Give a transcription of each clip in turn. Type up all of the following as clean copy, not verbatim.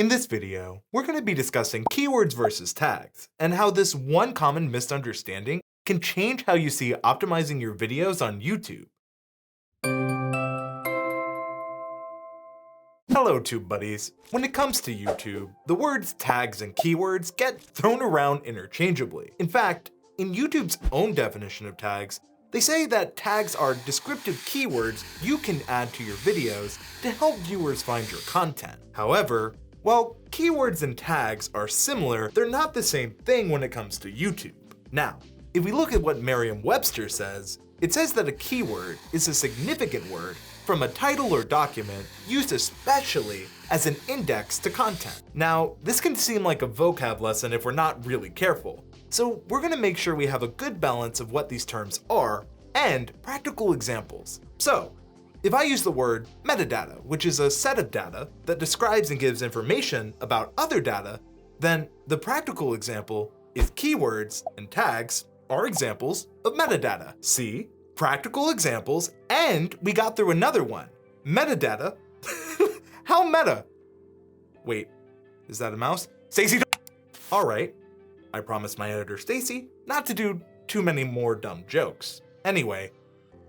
In this video, we're going to be discussing keywords versus tags and how this one common misunderstanding can change how you see optimizing your videos on YouTube. Hello, Tube buddies. When it comes to YouTube, the words tags and keywords get thrown around interchangeably. In fact, in YouTube's own definition of tags, they say that tags are descriptive keywords you can add to your videos to help viewers find your content. However, while keywords and tags are similar, they're not the same thing when it comes to YouTube. Now, if we look at what Merriam-Webster says, it says that a keyword is a significant word from a title or document used especially as an index to content. Now, this can seem like a vocab lesson if we're not really careful, so we're gonna make sure we have a good balance of what these terms are and practical examples. So, if I use the word metadata, which is a set of data that describes and gives information about other data, then the practical example is keywords and tags are examples of metadata. See? Practical examples, and we got through another one. Metadata. How meta? Wait, is that a mouse? Stacy. All right, I promised my editor Stacy not to do too many more dumb jokes. Anyway,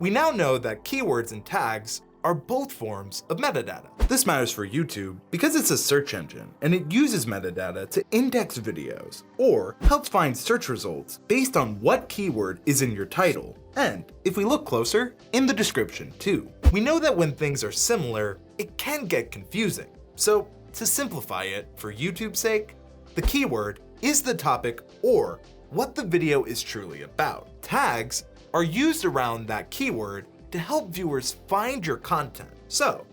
we now know that keywords and tags are both forms of metadata. This matters for YouTube because it's a search engine and it uses metadata to index videos or helps find search results based on what keyword is in your title. And if we look closer, in the description too. We know that when things are similar, it can get confusing. So to simplify it for YouTube's sake, the keyword is the topic or what the video is truly about. Tags are used around that keyword to help viewers find your content. So,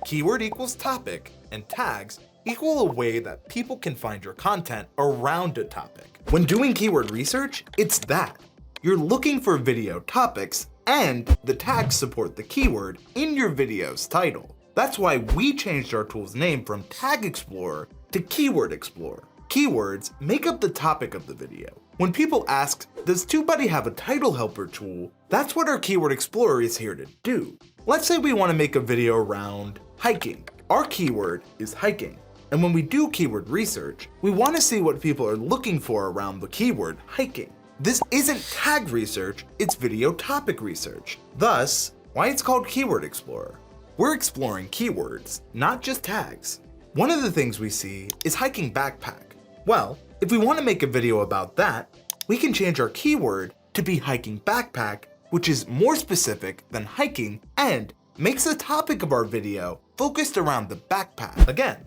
keyword equals topic and tags equal a way that people can find your content around a topic. When doing keyword research, it's that. You're looking for video topics and the tags support the keyword in your video's title. That's why we changed our tool's name from Tag Explorer to Keyword Explorer. Keywords make up the topic of the video. When people ask, does TubeBuddy have a title helper tool? That's what our Keyword Explorer is here to do. Let's say we want to make a video around hiking. Our keyword is hiking. And when we do keyword research, we want to see what people are looking for around the keyword hiking. This isn't tag research, it's video topic research. Thus, why it's called Keyword Explorer. We're exploring keywords, not just tags. One of the things we see is hiking backpack. Well, if we want to make a video about that, we can change our keyword to be hiking backpack, which is more specific than hiking and makes the topic of our video focused around the backpack. Again,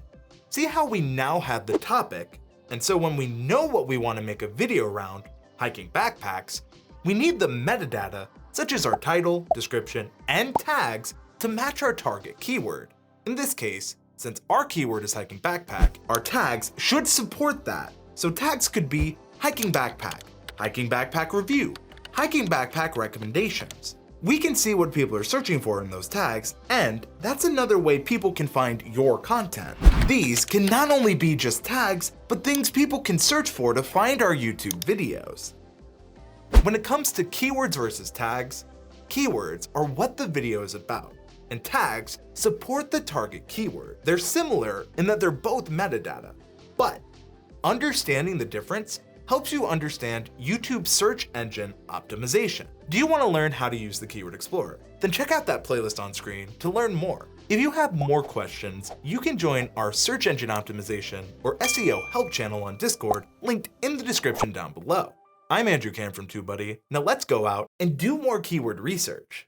see how we now have the topic, and so when we know what we want to make a video around, hiking backpacks, we need the metadata such as our title, description, and tags to match our target keyword. In this case, since our keyword is hiking backpack, our tags should support that. So tags could be hiking backpack review, hiking backpack recommendations. We can see what people are searching for in those tags, and that's another way people can find your content. These can not only be just tags, but things people can search for to find our YouTube videos. When it comes to keywords versus tags, keywords are what the video is about, and tags support the target keyword. They're similar in that they're both metadata, but understanding the difference helps you understand YouTube search engine optimization. Do you want to learn how to use the Keyword Explorer? Then check out that playlist on screen to learn more. If you have more questions, you can join our search engine optimization or SEO help channel on Discord, linked in the description down below. I'm Andrew Cam from TubeBuddy. Now let's go out and do more keyword research.